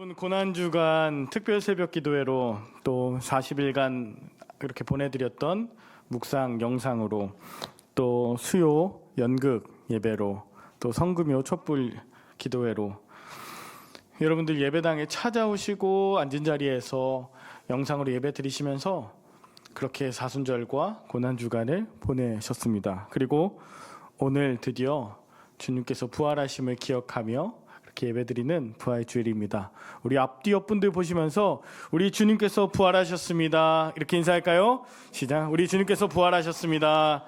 여러분, 고난주간 특별 새벽 기도회로 또 40일간 그렇게 보내드렸던 묵상 영상으로, 또 수요 연극 예배로, 또 성금요 촛불 기도회로 여러분들 예배당에 찾아오시고 앉은 자리에서 영상으로 예배 드리시면서 그렇게 사순절과 고난주간을 보내셨습니다. 그리고 오늘 드디어 주님께서 부활하심을 기억하며 이렇게 예배드리는 부활 주일입니다. 우리 앞뒤 옆분들 보시면서 우리 주님께서 부활하셨습니다 이렇게 인사할까요? 시작. 우리 주님께서 부활하셨습니다.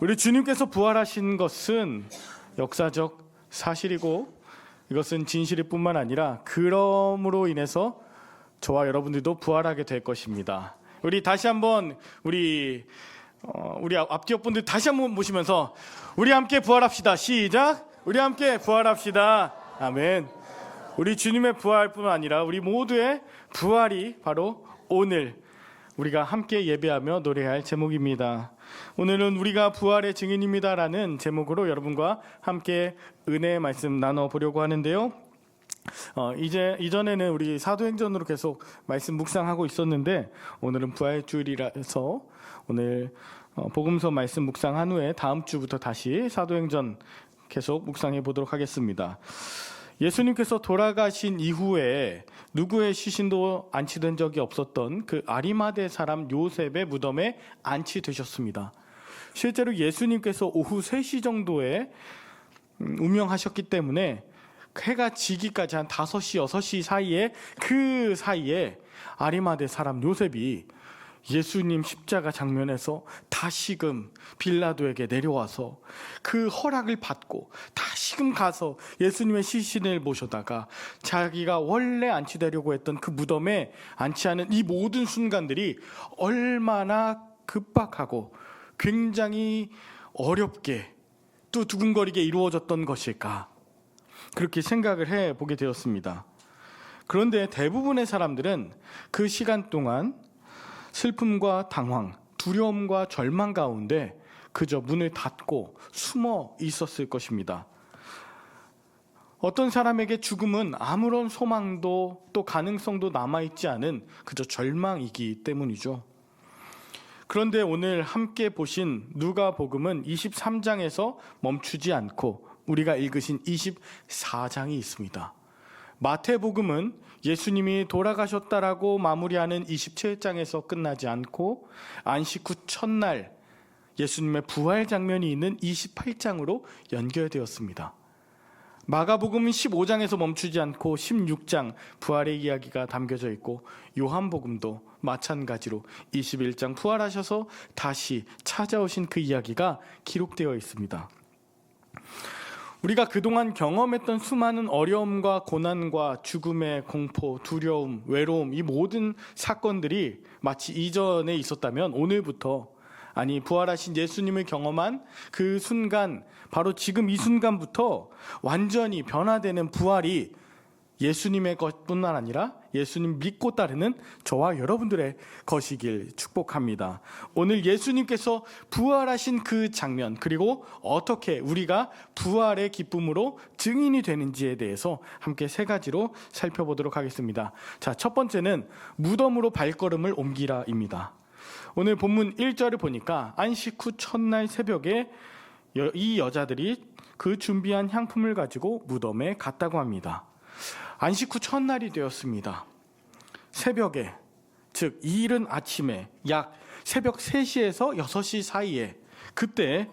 우리 주님께서 부활하신 것은 역사적 사실이고 이것은 진실일 뿐만 아니라 그럼으로 인해서 저와 여러분들도 부활하게 될 것입니다. 우리 다시 한번 우리 앞뒤 옆분들 다시 한번 보시면서 우리 함께 부활합시다. 시작. 우리 함께 부활합시다. 아멘. 우리 주님의 부활뿐만 아니라 우리 모두의 부활이 바로 오늘 우리가 함께 예배하며 노래할 제목입니다. 오늘은 우리가 부활의 증인입니다라는 제목으로 여러분과 함께 은혜의 말씀 나눠보려고 하는데요. 이전에는 우리 사도행전으로 계속 말씀 묵상하고 있었는데 오늘은 부활 주일이라서 오늘 복음서 말씀 묵상한 후에 다음 주부터 다시 사도행전 계속 묵상해 보도록 하겠습니다. 예수님께서 돌아가신 이후에 누구의 시신도 안치된 적이 없었던 그 아리마대 사람 요셉의 무덤에 안치되셨습니다. 실제로 예수님께서 오후 3시 정도에 운명하셨기 때문에 해가 지기까지 한 5시, 6시 사이에 그 사이에 아리마대 사람 요셉이 예수님 십자가 장면에서 다시금 빌라도에게 내려와서 그 허락을 받고 다시금 가서 예수님의 시신을 모셔다가 자기가 원래 안치되려고 했던 그 무덤에 안치하는 이 모든 순간들이 얼마나 급박하고 굉장히 어렵게 또 두근거리게 이루어졌던 것일까, 그렇게 생각을 해보게 되었습니다. 그런데 대부분의 사람들은 그 시간 동안 슬픔과 당황, 두려움과 절망 가운데 그저 문을 닫고 숨어 있었을 것입니다. 어떤 사람에게 죽음은 아무런 소망도 또 가능성도 남아있지 않은 그저 절망이기 때문이죠. 그런데 오늘 함께 보신 누가복음은 23장에서 멈추지 않고 우리가 읽으신 24장이 있습니다. 마태복음은 예수님이 돌아가셨다라고 마무리하는 27장에서 끝나지 않고 안식 후 첫날 예수님의 부활 장면이 있는 28장으로 연결되었습니다. 마가복음은 15장에서 멈추지 않고 16장 부활의 이야기가 담겨져 있고 요한복음도 마찬가지로 21장 부활하셔서 다시 찾아오신 그 이야기가 기록되어 있습니다. 우리가 그동안 경험했던 수많은 어려움과 고난과 죽음의 공포, 두려움, 외로움, 이 모든 사건들이 마치 이전에 있었다면 오늘부터, 아니 부활하신 예수님을 경험한 그 순간, 바로 지금 이 순간부터 완전히 변화되는 부활이 예수님의 것뿐만 아니라 예수님 믿고 따르는 저와 여러분들의 것이길 축복합니다. 오늘 예수님께서 부활하신 그 장면, 그리고 어떻게 우리가 부활의 기쁨으로 증인이 되는지에 대해서 함께 3가지로 살펴보도록 하겠습니다. 자, 첫 번째는 무덤으로 발걸음을 옮기라입니다. 오늘 본문 1절을 보니까 안식 후 첫날 새벽에 이 여자들이 그 준비한 향품을 가지고 무덤에 갔다고 합니다. 안식 후 첫날이 되었습니다. 새벽에, 즉 이른 아침에 약 새벽 3시에서 6시 사이에 그때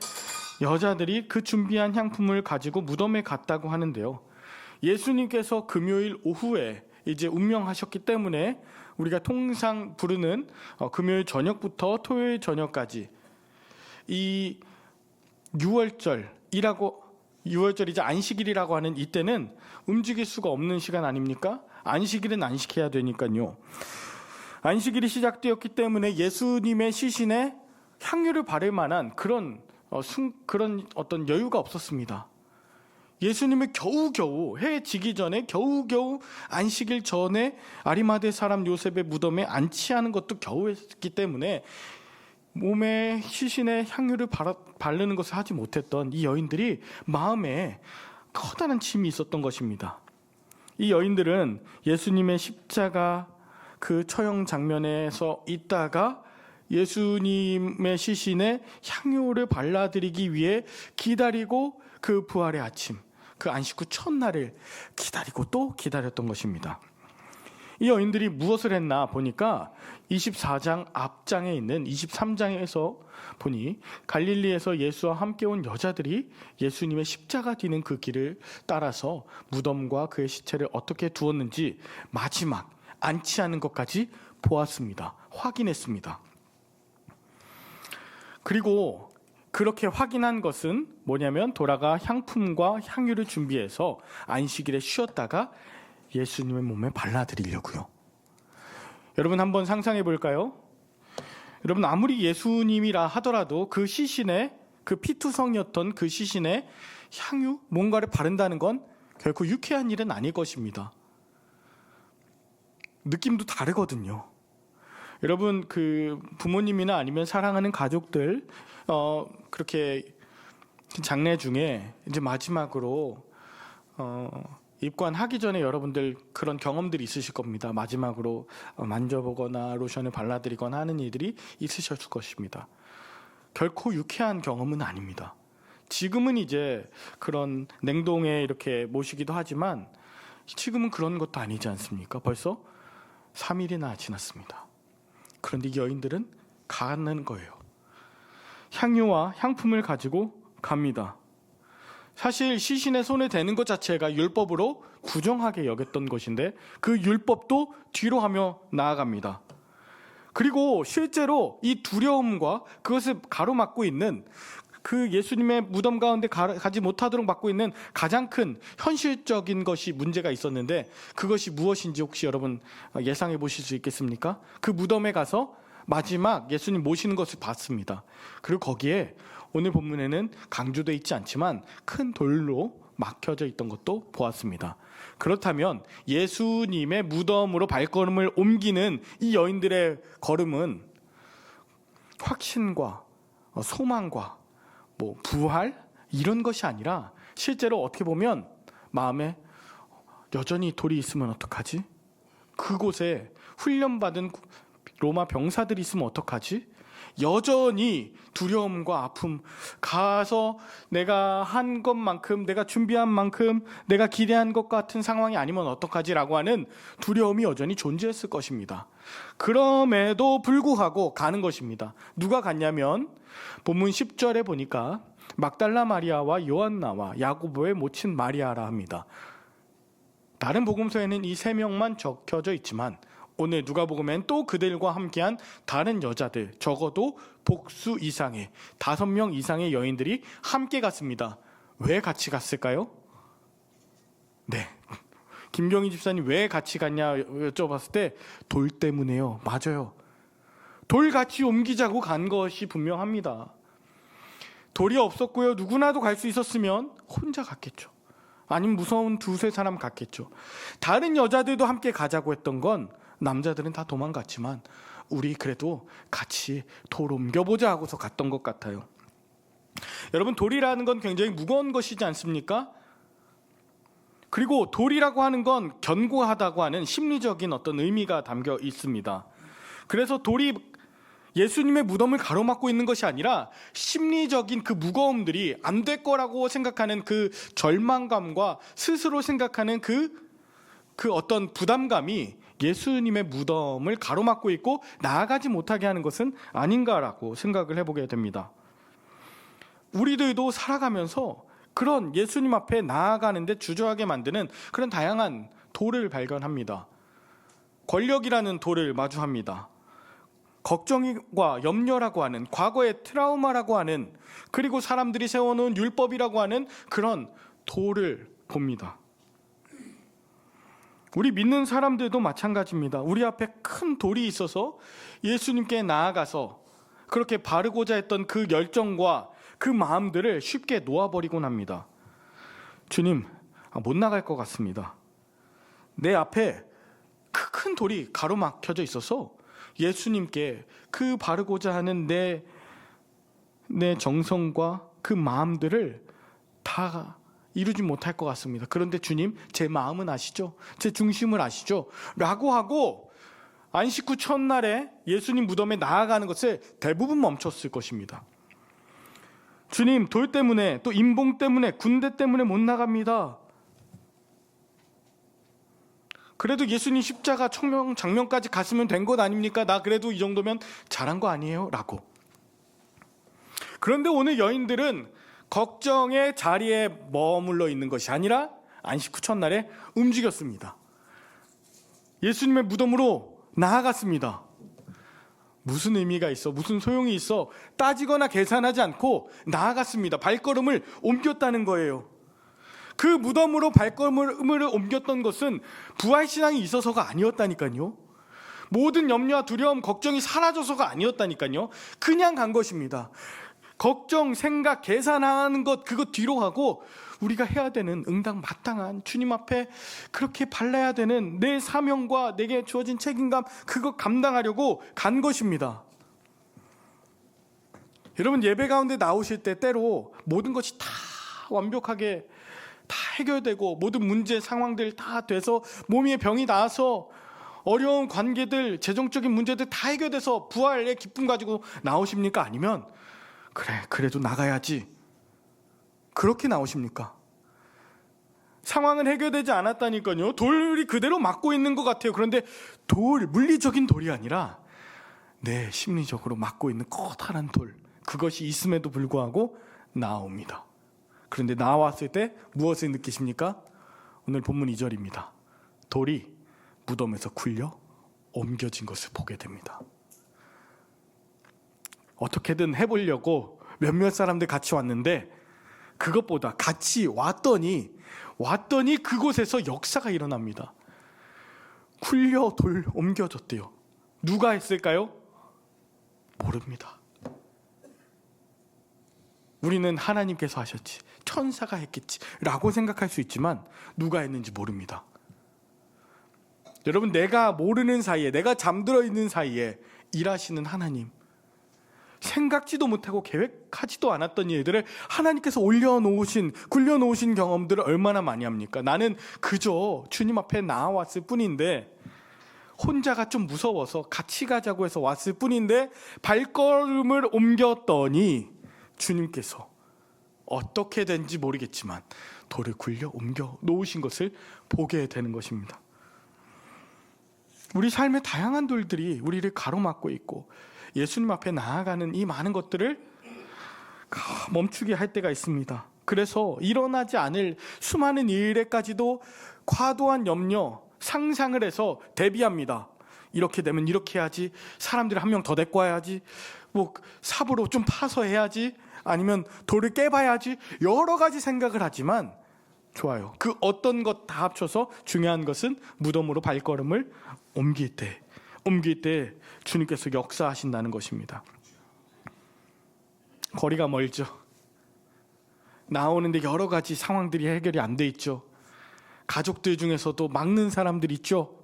여자들이 그 준비한 향품을 가지고 무덤에 갔다고 하는데요. 예수님께서 금요일 오후에 이제 운명하셨기 때문에 우리가 통상 부르는 금요일 저녁부터 토요일 저녁까지 이 6월절이자 안식일이라고 하는 이때는 움직일 수가 없는 시간 아닙니까? 안식일은 안식해야 되니까요. 안식일이 시작되었기 때문에 예수님의 시신에 향유를 바를 만한 그런 어떤 여유가 없었습니다. 예수님을 겨우겨우 해 지기 전에 겨우겨우 안식일 전에 아리마대 사람 요셉의 무덤에 안치하는 것도 겨우 했기 때문에 몸에 시신에 향유를 바르는 것을 하지 못했던 이 여인들이 마음에 커다란 짐이 있었던 것입니다. 이 여인들은 예수님의 십자가 그 처형 장면에서 있다가 예수님의 시신에 향유를 발라드리기 위해 기다리고 그 부활의 아침, 그 안식 후 첫날을 기다리고 또 기다렸던 것입니다. 이 여인들이 무엇을 했나 보니까 24장 앞장에 있는 23장에서 보니 갈릴리에서 예수와 함께 온 여자들이 예수님의 십자가 뒤는 그 길을 따라서 무덤과 그의 시체를 어떻게 두었는지 마지막 안치하는 것까지 보았습니다. 확인했습니다. 그리고 그렇게 확인한 것은 뭐냐면 돌아가 향품과 향유를 준비해서 안식일에 쉬었다가 예수님의 몸에 발라드리려고요. 여러분 한번 상상해 볼까요? 여러분 아무리 예수님이라 하더라도 그 시신에, 그 피투성이었던 그 시신에 향유 뭔가를 바른다는 건 결코 유쾌한 일은 아닐 것입니다. 느낌도 다르거든요. 여러분 그 부모님이나 아니면 사랑하는 가족들 그렇게 장례 중에 이제 마지막으로 입관하기 전에 여러분들 그런 경험들이 있으실 겁니다. 마지막으로 만져보거나 로션을 발라드리거나 하는 일들이 있으셨을 것입니다. 결코 유쾌한 경험은 아닙니다. 지금은 이제 그런 냉동에 이렇게 모시기도 하지만 지금은 그런 것도 아니지 않습니까? 벌써 3일이나 지났습니다. 그런데 이 여인들은 가는 거예요. 향유와 향품을 가지고 갑니다. 사실 시신의 손에 대는 것 자체가 율법으로 부정하게 여겼던 것인데 그 율법도 뒤로 하며 나아갑니다. 그리고 실제로 이 두려움과 그것을 가로막고 있는 그 예수님의 무덤 가운데 가지 못하도록 막고 있는 가장 큰 현실적인 것이 문제가 있었는데 그것이 무엇인지 혹시 여러분 예상해 보실 수 있겠습니까? 그 무덤에 가서 마지막 예수님 모시는 것을 봤습니다. 그리고 거기에 오늘 본문에는 강조되어 있지 않지만 큰 돌로 막혀져 있던 것도 보았습니다. 그렇다면 예수님의 무덤으로 발걸음을 옮기는 이 여인들의 걸음은 확신과 소망과 부활 이런 것이 아니라 실제로 어떻게 보면 마음에 여전히 돌이 있으면 어떡하지? 그곳에 훈련받은 로마 병사들이 있으면 어떡하지? 여전히 두려움과 아픔, 가서 내가 한 것만큼, 내가 준비한 만큼, 내가 기대한 것 같은 상황이 아니면 어떡하지라고 하는 두려움이 여전히 존재했을 것입니다. 그럼에도 불구하고 가는 것입니다. 누가 갔냐면 본문 10절에 보니까 막달라 마리아와 요한나와 야고보의 모친 마리아라 합니다. 다른 복음서에는 이 세 명만 적혀져 있지만 오늘 누가복음엔 또 그들과 함께한 다른 여자들, 적어도 복수 이상의 5명 이상의 여인들이 함께 갔습니다. 왜 같이 갔을까요? 네, 김경희 집사님 왜 같이 갔냐 여쭤봤을 때 돌 때문에요. 맞아요. 돌 같이 옮기자고 간 것이 분명합니다. 돌이 없었고요. 누구나도 갈 수 있었으면 혼자 갔겠죠. 아니면 무서운 두세 사람 갔겠죠. 다른 여자들도 함께 가자고 했던 건 남자들은 다 도망갔지만 우리 그래도 같이 돌 옮겨보자 하고서 갔던 것 같아요. 여러분 돌이라는 건 굉장히 무거운 것이지 않습니까? 그리고 돌이라고 하는 건 견고하다고 하는 심리적인 어떤 의미가 담겨 있습니다. 그래서 돌이 예수님의 무덤을 가로막고 있는 것이 아니라 심리적인 그 무거움들이 안 될 거라고 생각하는 그 절망감과 스스로 생각하는 그 어떤 부담감이 예수님의 무덤을 가로막고 있고 나아가지 못하게 하는 것은 아닌가라고 생각을 해보게 됩니다. 우리들도 살아가면서 그런 예수님 앞에 나아가는데 주저하게 만드는 그런 다양한 돌을 발견합니다. 권력이라는 돌을 마주합니다. 걱정과 염려라고 하는 과거의 트라우마라고 하는 그리고 사람들이 세워놓은 율법이라고 하는 그런 돌을 봅니다. 우리 믿는 사람들도 마찬가지입니다. 우리 앞에 큰 돌이 있어서 예수님께 나아가서 그렇게 바르고자 했던 그 열정과 그 마음들을 쉽게 놓아버리곤 합니다. 주님, 못 나갈 것 같습니다. 내 앞에 큰 돌이 가로막혀져 있어서 예수님께 그 바르고자 하는 내 정성과 그 마음들을 다 이루지 못할 것 같습니다. 그런데 주님, 제 마음은 아시죠? 제 중심을 아시죠? 라고 하고 안식 후 첫날에 예수님 무덤에 나아가는 것을 대부분 멈췄을 것입니다. 주님, 돌 때문에, 또 임봉 때문에, 군대 때문에 못 나갑니다. 그래도 예수님 십자가 청명 장면까지 갔으면 된 것 아닙니까? 나 그래도 이 정도면 잘한 거 아니에요? 라고. 그런데 오늘 여인들은 걱정의 자리에 머물러 있는 것이 아니라 안식 후 첫날에 움직였습니다. 예수님의 무덤으로 나아갔습니다. 무슨 의미가 있어? 무슨 소용이 있어? 따지거나 계산하지 않고 나아갔습니다. 발걸음을 옮겼다는 거예요. 그 무덤으로 발걸음을 옮겼던 것은 부활신앙이 있어서가 아니었다니까요. 모든 염려와 두려움, 걱정이 사라져서가 아니었다니까요. 그냥 간 것입니다. 걱정, 생각, 계산하는 것 그거 뒤로 하고 우리가 해야 되는 응당마땅한 주님 앞에 그렇게 발라야 되는 내 사명과 내게 주어진 책임감 그거 감당하려고 간 것입니다. 여러분, 예배 가운데 나오실 때 때로 모든 것이 다 완벽하게 다 해결되고 모든 문제 상황들 다 돼서 몸에 병이 나서 어려운 관계들, 재정적인 문제들 다 해결돼서 부활의 기쁨 가지고 나오십니까? 아니면 그래도 나가야지 그렇게 나오십니까? 상황은 해결되지 않았다니까요. 돌이 그대로 막고 있는 것 같아요. 그런데 물리적인 돌이 아니라 내 심리적으로 막고 있는 커다란 돌, 그것이 있음에도 불구하고 나옵니다. 그런데 나왔을 때 무엇을 느끼십니까? 오늘 본문 2절입니다. 돌이 무덤에서 굴려 옮겨진 것을 보게 됩니다. 어떻게든 해보려고 몇몇 사람들 같이 왔는데 그것보다 같이 왔더니 그곳에서 역사가 일어납니다. 굴려 돌 옮겨졌대요. 누가 했을까요? 모릅니다. 우리는 하나님께서 하셨지, 천사가 했겠지 라고 생각할 수 있지만 누가 했는지 모릅니다. 여러분, 내가 모르는 사이에, 내가 잠들어 있는 사이에 일하시는 하나님, 생각지도 못하고 계획하지도 않았던 일들을 하나님께서 굴려놓으신 경험들을 얼마나 많이 합니까? 나는 그저 주님 앞에 나와왔을 뿐인데, 혼자가 좀 무서워서 같이 가자고 해서 왔을 뿐인데 발걸음을 옮겼더니 주님께서 어떻게 된지 모르겠지만 돌을 굴려 옮겨 놓으신 것을 보게 되는 것입니다. 우리 삶의 다양한 돌들이 우리를 가로막고 있고 예수님 앞에 나아가는 이 많은 것들을 멈추게 할 때가 있습니다. 그래서 일어나지 않을 수많은 일에까지도 과도한 염려, 상상을 해서 대비합니다. 이렇게 되면 이렇게 해야지, 사람들이 한 명 더 데리고 와야지, 뭐 삽으로 좀 파서 해야지, 아니면 돌을 깨봐야지, 여러 가지 생각을 하지만 좋아요. 그 어떤 것 다 합쳐서 중요한 것은 무덤으로 발걸음을 옮길 때 주님께서 역사하신다는 것입니다. 거리가 멀죠. 나오는데 여러 가지 상황들이 해결이 안 돼 있죠. 가족들 중에서도 막는 사람들이 있죠.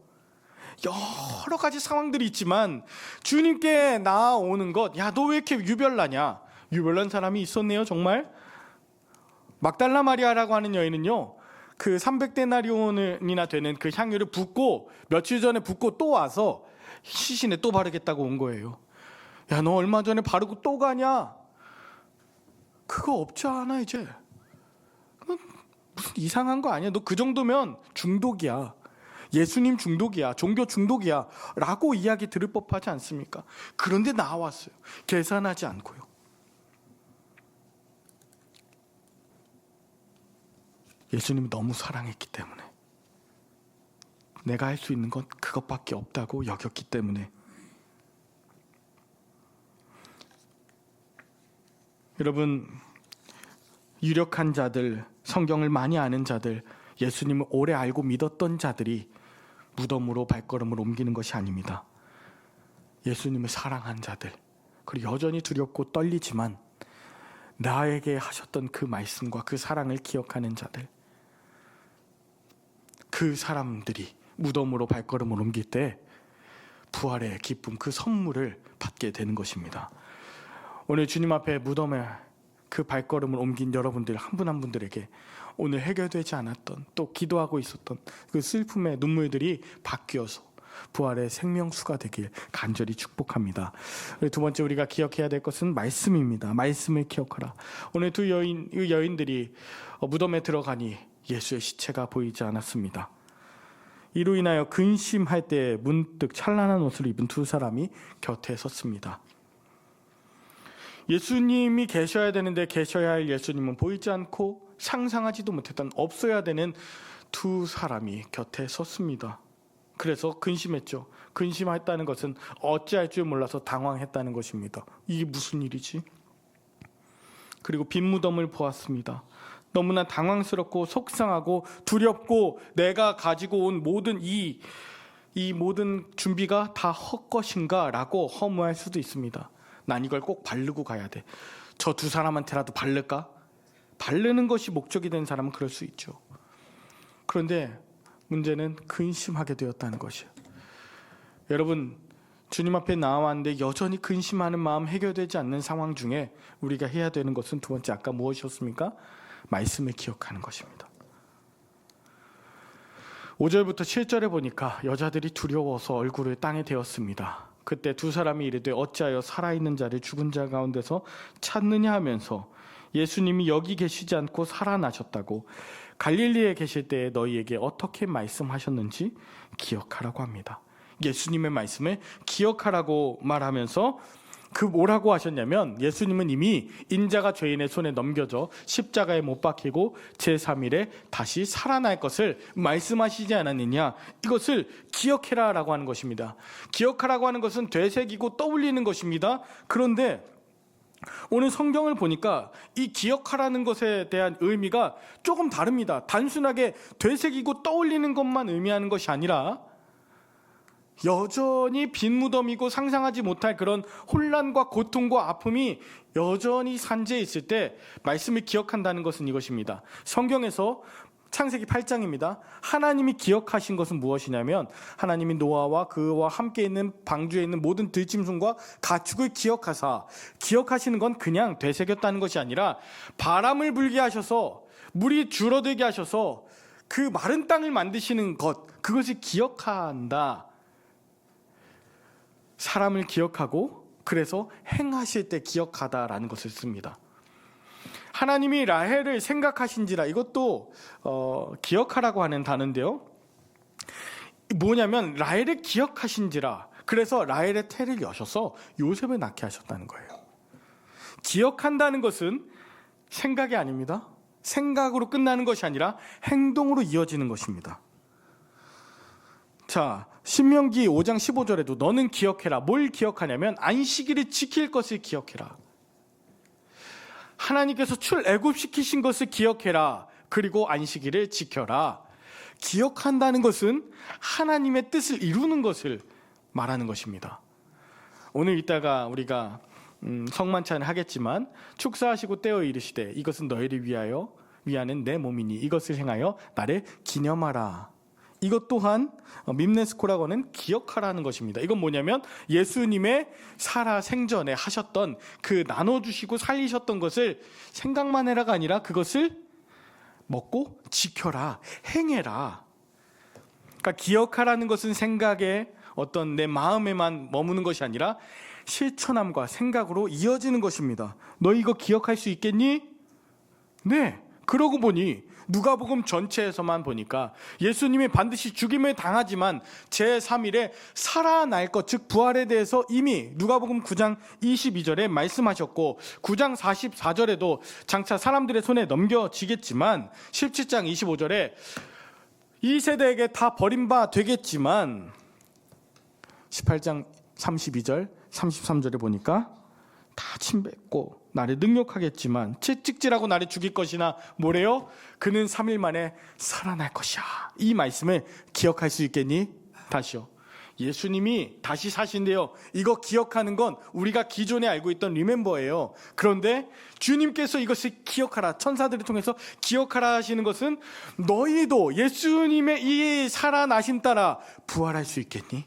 여러 가지 상황들이 있지만 주님께 나오는 것, 야, 너 왜 이렇게 유별나냐? 유별난 사람이 있었네요, 정말. 막달라 마리아라고 하는 여인은요, 그 300데나리온이나 되는 그 향유를 붓고 며칠 전에 붓고 또 와서 시신에 또 바르겠다고 온 거예요. 야, 너 얼마 전에 바르고 또 가냐? 그거 없지 않아 이제. 무슨 이상한 거 아니야? 너 그 정도면 중독이야. 예수님 중독이야. 종교 중독이야. 라고 이야기 들을 법하지 않습니까? 그런데 나왔어요. 계산하지 않고요. 예수님이 너무 사랑했기 때문에, 내가 할 수 있는 건 그것밖에 없다고 여겼기 때문에. 여러분, 유력한 자들, 성경을 많이 아는 자들, 예수님을 오래 알고 믿었던 자들이 무덤으로 발걸음을 옮기는 것이 아닙니다. 예수님을 사랑한 자들, 그리고 여전히 두렵고 떨리지만 나에게 하셨던 그 말씀과 그 사랑을 기억하는 자들, 그 사람들이 무덤으로 발걸음을 옮길 때 부활의 기쁨, 그 선물을 받게 되는 것입니다. 오늘 주님 앞에 무덤에 그 발걸음을 옮긴 여러분들 한 분 한 분들에게 오늘 해결되지 않았던, 또 기도하고 있었던 그 슬픔의 눈물들이 바뀌어서 부활의 생명수가 되길 간절히 축복합니다. 두 번째 우리가 기억해야 될 것은 말씀입니다. 말씀을 기억하라. 오늘 두 여인들이 무덤에 들어가니 예수의 시체가 보이지 않았습니다. 이로 인하여 근심할 때 문득 찬란한 옷을 입은 두 사람이 곁에 섰습니다. 예수님이 계셔야 되는데 계셔야 할 예수님은 보이지 않고 상상하지도 못했던 없어야 되는 두 사람이 곁에 섰습니다. 그래서 근심했죠. 근심했다는 것은 어찌할 줄 몰라서 당황했다는 것입니다. 이게 무슨 일이지? 그리고 빈 무덤을 보았습니다. 너무나 당황스럽고 속상하고 두렵고 내가 가지고 온 모든 이 모든 준비가 다 헛것인가 라고 허무할 수도 있습니다. 난 이걸 꼭 바르고 가야 돼. 저 두 사람한테라도 바를까? 바르는 것이 목적이 된 사람은 그럴 수 있죠. 그런데 문제는 근심하게 되었다는 것이에요. 여러분, 주님 앞에 나왔는데 여전히 근심하는 마음, 해결되지 않는 상황 중에 우리가 해야 되는 것은 두 번째 아까 무엇이었습니까? 말씀을 기억하는 것입니다. 5절부터 7절에 보니까 여자들이 두려워서 얼굴을 땅에 대었습니다. 그때 두 사람이 이르되 어찌하여 살아있는 자를 죽은 자 가운데서 찾느냐 하면서 예수님이 여기 계시지 않고 살아나셨다고 갈릴리에 계실 때에 너희에게 어떻게 말씀하셨는지 기억하라고 합니다. 예수님의 말씀을 기억하라고 말하면서 그 뭐라고 하셨냐면 예수님은 이미 인자가 죄인의 손에 넘겨져 십자가에 못 박히고 제3일에 다시 살아날 것을 말씀하시지 않았느냐, 이것을 기억해라 라고 하는 것입니다. 기억하라고 하는 것은 되새기고 떠올리는 것입니다. 그런데 오늘 성경을 보니까 이 기억하라는 것에 대한 의미가 조금 다릅니다. 단순하게 되새기고 떠올리는 것만 의미하는 것이 아니라 여전히 빈 무덤이고 상상하지 못할 그런 혼란과 고통과 아픔이 여전히 산재해 있을 때 말씀을 기억한다는 것은 이것입니다. 성경에서 창세기 8장입니다. 하나님이 기억하신 것은 무엇이냐면 하나님이 노아와 그와 함께 있는 방주에 있는 모든 들짐승과 가축을 기억하사, 기억하시는 건 그냥 되새겼다는 것이 아니라 바람을 불게 하셔서 물이 줄어들게 하셔서 그 마른 땅을 만드시는 것, 그것을 기억한다. 사람을 기억하고 그래서 행하실 때 기억하다라는 것을 씁니다. 하나님이 라헬을 생각하신지라, 이것도 기억하라고 하는 단어인데요. 뭐냐면 라헬을 기억하신지라, 그래서 라헬의 태를 여셔서 요셉을 낳게 하셨다는 거예요. 기억한다는 것은 생각이 아닙니다. 생각으로 끝나는 것이 아니라 행동으로 이어지는 것입니다. 자, 신명기 5장 15절에도 너는 기억해라. 뭘 기억하냐면 안식일을 지킬 것을 기억해라. 하나님께서 출애굽시키신 것을 기억해라. 그리고 안식일을 지켜라. 기억한다는 것은 하나님의 뜻을 이루는 것을 말하는 것입니다. 오늘 이따가 우리가 성만찬을 하겠지만 축사하시고 떼어 이르시되 이것은 너희를 위하는 내 몸이니 이것을 행하여 나를 기념하라. 이것 또한 밈네스코라고 하는 기억하라는 것입니다. 이건 뭐냐면 예수님의 살아 생전에 하셨던 그 나눠주시고 살리셨던 것을 생각만 해라가 아니라 그것을 먹고 지켜라, 행해라. 그러니까 기억하라는 것은 생각에 어떤 내 마음에만 머무는 것이 아니라 실천함과 생각으로 이어지는 것입니다. 너 이거 기억할 수 있겠니? 네. 그러고 보니 누가복음 전체에서만 보니까 예수님이 반드시 죽임을 당하지만 제3일에 살아날 것, 즉 부활에 대해서 이미 누가복음 9장 22절에 말씀하셨고 9장 44절에도 장차 사람들의 손에 넘겨지겠지만 17장 25절에 이 세대에게 다 버림바 되겠지만 18장 32절 33절에 보니까 다 침뱉고 나를 능욕하겠지만 채찍질하고 나를 죽일 것이나 뭐래요? 그는 3일 만에 살아날 것이야. 이 말씀을 기억할 수 있겠니? 다시요. 예수님이 다시 사신대요. 이거 기억하는 건 우리가 기존에 알고 있던 리멤버예요. 그런데 주님께서 이것을 기억하라, 천사들을 통해서 기억하라 하시는 것은 너희도 예수님의 이 살아나심 따라 부활할 수 있겠니?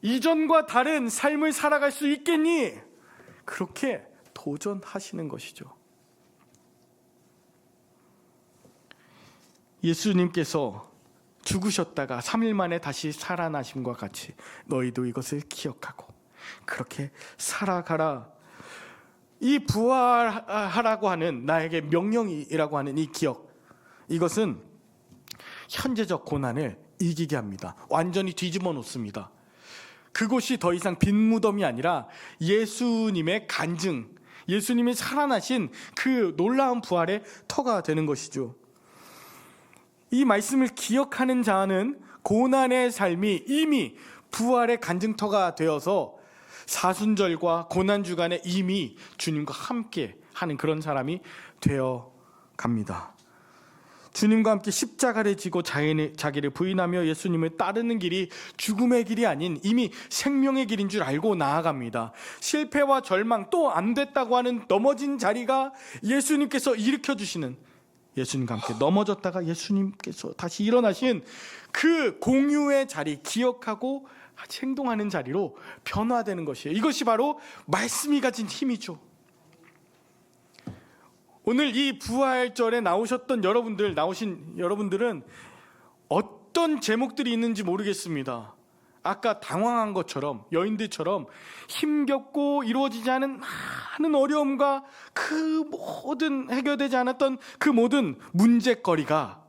이전과 다른 삶을 살아갈 수 있겠니? 그렇게 도전하시는 것이죠. 예수님께서 죽으셨다가 3일 만에 다시 살아나심과 같이 너희도 이것을 기억하고 그렇게 살아가라. 이 부활하라고 하는 나에게 명령이라고 하는 이 기억, 이것은 현재적 고난을 이기게 합니다. 완전히 뒤집어 놓습니다. 그곳이 더 이상 빈 무덤이 아니라 예수님의 간증, 예수님이 살아나신 그 놀라운 부활의 터가 되는 것이죠. 이 말씀을 기억하는 자는 고난의 삶이 이미 부활의 간증터가 되어서 사순절과 고난주간에 이미 주님과 함께 하는 그런 사람이 되어 갑니다. 주님과 함께 십자가를 지고 자기를 부인하며 예수님을 따르는 길이 죽음의 길이 아닌 이미 생명의 길인 줄 알고 나아갑니다. 실패와 절망, 또 안 됐다고 하는 넘어진 자리가 예수님께서 일으켜 주시는, 예수님과 함께 넘어졌다가 예수님께서 다시 일어나신 그 공유의 자리, 기억하고 행동하는 자리로 변화되는 것이에요. 이것이 바로 말씀이 가진 힘이죠. 오늘 이 부활절에 나오신 여러분들은 어떤 제목들이 있는지 모르겠습니다. 아까 당황한 것처럼, 여인들처럼 힘겹고 이루어지지 않은 많은 어려움과 그 모든 해결되지 않았던 그 모든 문제거리가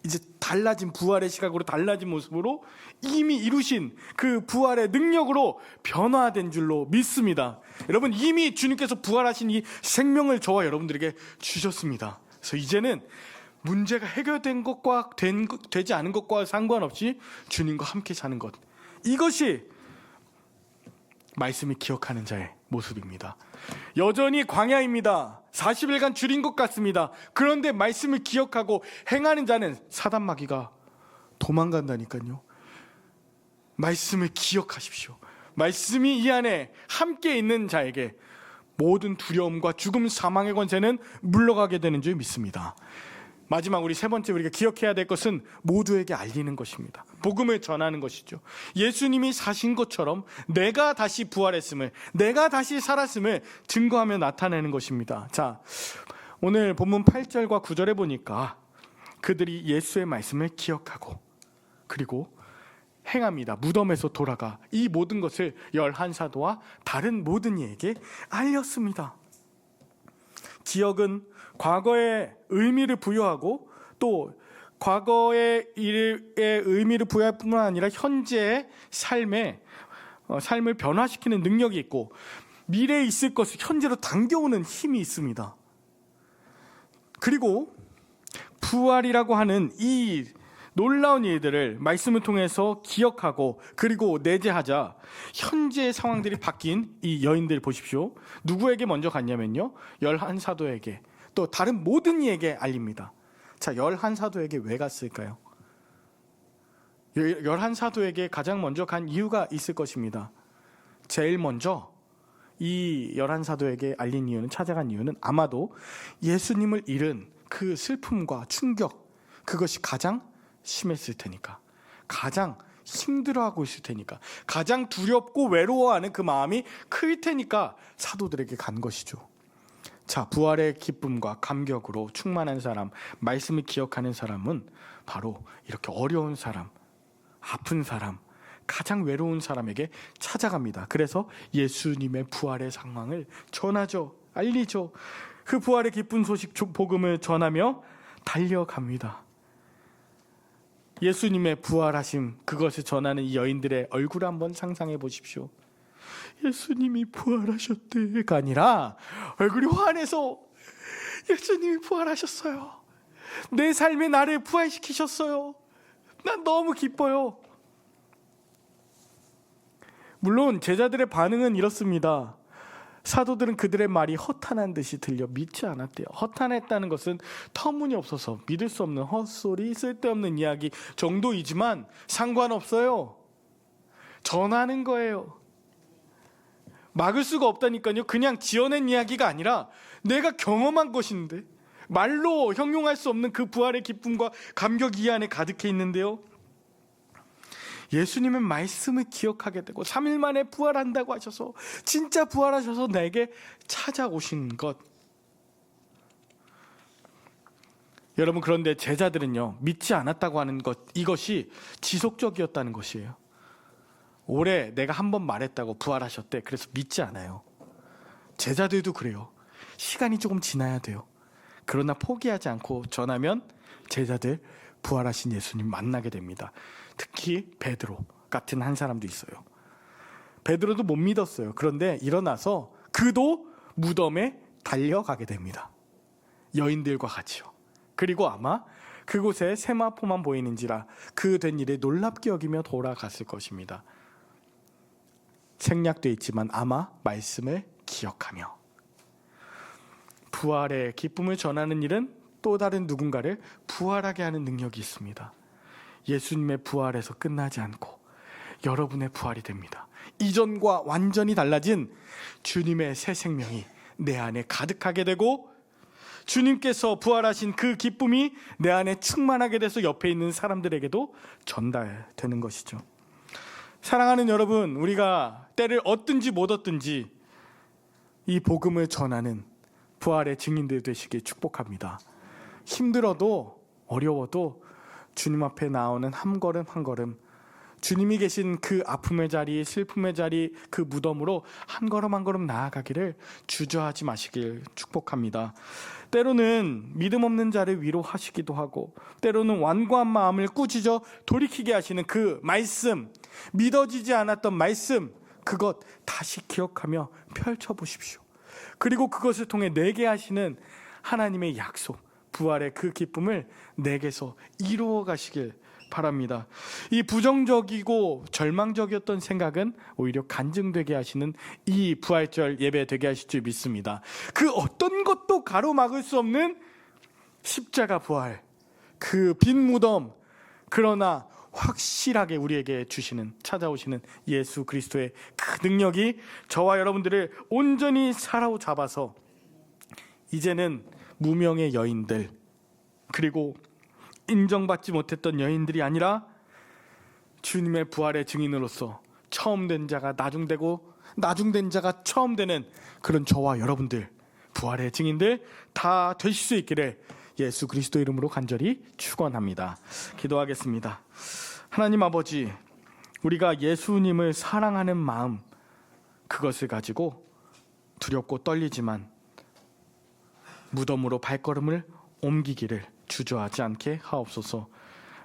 이제 달라진, 부활의 시각으로 달라진 모습으로 이미 이루신 그 부활의 능력으로 변화된 줄로 믿습니다. 여러분, 이미 주님께서 부활하신 이 생명을 저와 여러분들에게 주셨습니다. 그래서 이제는 문제가 해결된 것과 되지 않은 것과 상관없이 주님과 함께 사는 것, 이것이 말씀을 기억하는 자의 모습입니다. 여전히 광야입니다. 40일간 줄인 것 같습니다. 그런데 말씀을 기억하고 행하는 자는 사단 마귀가 도망간다니까요. 말씀을 기억하십시오. 말씀이 이 안에 함께 있는 자에게 모든 두려움과 죽음, 사망의 권세는 물러가게 되는 줄 믿습니다. 마지막 우리 세 번째 우리가 기억해야 될 것은 모두에게 알리는 것입니다. 복음을 전하는 것이죠. 예수님이 사신 것처럼 내가 다시 부활했음을, 내가 다시 살았음을 증거하며 나타내는 것입니다. 자, 오늘 본문 8절과 9절에 보니까 그들이 예수의 말씀을 기억하고 그리고 행합니다. 무덤에서 돌아가 이 모든 것을 11사도와 다른 모든 이에게 알렸습니다. 기억은 과거의 의미를 부여하고 또 과거의 일의 의미를 부여할 뿐만 아니라 현재의 삶을 변화시키는 능력이 있고 미래에 있을 것을 현재로 당겨오는 힘이 있습니다. 그리고 부활이라고 하는 이 놀라운 일들을 말씀을 통해서 기억하고 그리고 내재하자 현재의 상황들이 바뀐 이 여인들 보십시오. 누구에게 먼저 갔냐면요, 11사도에게 또 다른 모든 이에게 알립니다. 자, 11사도에게 왜 갔을까요? 11사도에게 가장 먼저 간 이유가 있을 것입니다. 제일 먼저 이 11사도에게 알린 이유는, 찾아간 이유는 아마도 예수님을 잃은 그 슬픔과 충격, 그것이 가장 심했을 테니까, 가장 힘들어하고 있을 테니까, 가장 두렵고 외로워하는 그 마음이 클 테니까 사도들에게 간 것이죠. 자, 부활의 기쁨과 감격으로 충만한 사람, 말씀을 기억하는 사람은 바로 이렇게 어려운 사람, 아픈 사람, 가장 외로운 사람에게 찾아갑니다. 그래서 예수님의 부활의 상황을 전하죠. 알리죠. 그 부활의 기쁜 소식, 복음을 전하며 달려갑니다. 예수님의 부활하심, 그것을 전하는 이 여인들의 얼굴을 한번 상상해 보십시오. 예수님이 부활하셨대가 아니라 얼굴이 환해서 예수님이 부활하셨어요. 내 삶에 나를 부활시키셨어요. 난 너무 기뻐요. 물론 제자들의 반응은 이렇습니다. 사도들은 그들의 말이 허탄한 듯이 들려 믿지 않았대요. 허탄했다는 것은 터무니없어서 믿을 수 없는 헛소리, 쓸데없는 이야기 정도이지만 상관없어요. 전하는 거예요. 막을 수가 없다니까요. 그냥 지어낸 이야기가 아니라 내가 경험한 것인데, 말로 형용할 수 없는 그 부활의 기쁨과 감격이 이 안에 가득해 있는데요. 예수님은 말씀을 기억하게 되고 3일 만에 부활한다고 하셔서, 진짜 부활하셔서 내게 찾아오신 것, 여러분, 그런데 제자들은요, 믿지 않았다고 하는 것, 이것이 지속적이었다는 것이에요. 올해 내가 한 번 말했다고 부활하셨대. 그래서 믿지 않아요. 제자들도 그래요. 시간이 조금 지나야 돼요. 그러나 포기하지 않고 전하면 제자들 부활하신 예수님 만나게 됩니다. 특히 베드로 같은 한 사람도 있어요. 베드로도 못 믿었어요. 그런데 일어나서 그도 무덤에 달려가게 됩니다. 여인들과 같이요. 그리고 아마 그곳에 세마포만 보이는지라 그 된 일에 놀랍게 여기며 돌아갔을 것입니다. 생략되어 있지만 아마 말씀을 기억하며. 부활의 기쁨을 전하는 일은 또 다른 누군가를 부활하게 하는 능력이 있습니다. 예수님의 부활에서 끝나지 않고 여러분의 부활이 됩니다. 이전과 완전히 달라진 주님의 새 생명이 내 안에 가득하게 되고, 주님께서 부활하신 그 기쁨이 내 안에 충만하게 돼서 옆에 있는 사람들에게도 전달되는 것이죠. 사랑하는 여러분, 우리가 때를 얻든지 못 얻든지 이 복음을 전하는 부활의 증인들 되시길 축복합니다. 힘들어도 어려워도 주님 앞에 나오는 한 걸음 한 걸음, 주님이 계신 그 아픔의 자리, 슬픔의 자리, 그 무덤으로 한 걸음 한 걸음 나아가기를 주저하지 마시길 축복합니다. 때로는 믿음 없는 자를 위로하시기도 하고, 때로는 완고한 마음을 꾸짖어 돌이키게 하시는 그 말씀, 믿어지지 않았던 말씀, 그것 다시 기억하며 펼쳐보십시오. 그리고 그것을 통해 내게 하시는 하나님의 약속, 부활의 그 기쁨을 내게서 이루어 가시길 바랍니다. 이 부정적이고 절망적이었던 생각은 오히려 간증되게 하시는 이 부활절 예배 되게 하실 줄 믿습니다. 그 어떤 것도 가로막을 수 없는 십자가 부활, 그 빈 무덤, 그러나 확실하게 우리에게 주시는, 찾아오시는 예수 그리스도의 그 능력이 저와 여러분들을 온전히 사로잡아서 이제는 무명의 여인들, 그리고 인정받지 못했던 여인들이 아니라 주님의 부활의 증인으로서 처음 된 자가 나중되고 나중된 자가 처음 되는 그런 저와 여러분들, 부활의 증인들 다 되실 수 있기를 예수 그리스도 이름으로 간절히 축원합니다. 기도하겠습니다. 하나님 아버지, 우리가 예수님을 사랑하는 마음, 그것을 가지고 두렵고 떨리지만 무덤으로 발걸음을 옮기기를 주저하지 않게 하옵소서.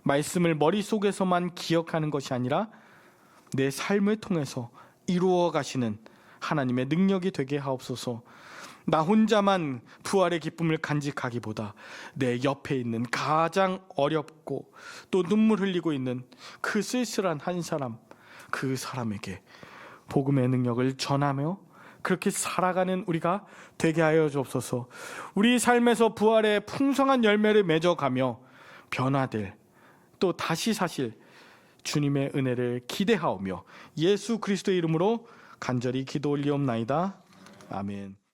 말씀을 머릿속에서만 기억하는 것이 아니라 내 삶을 통해서 이루어 가시는 하나님의 능력이 되게 하옵소서. 나 혼자만 부활의 기쁨을 간직하기보다 내 옆에 있는 가장 어렵고 또 눈물 흘리고 있는 그 쓸쓸한 한 사람, 그 사람에게 복음의 능력을 전하며 그렇게 살아가는 우리가 되게 하여 주옵소서. 우리 삶에서 부활의 풍성한 열매를 맺어가며 변화될, 또 다시 사실 주님의 은혜를 기대하오며 예수 그리스도의 이름으로 간절히 기도 올리옵나이다. 아멘.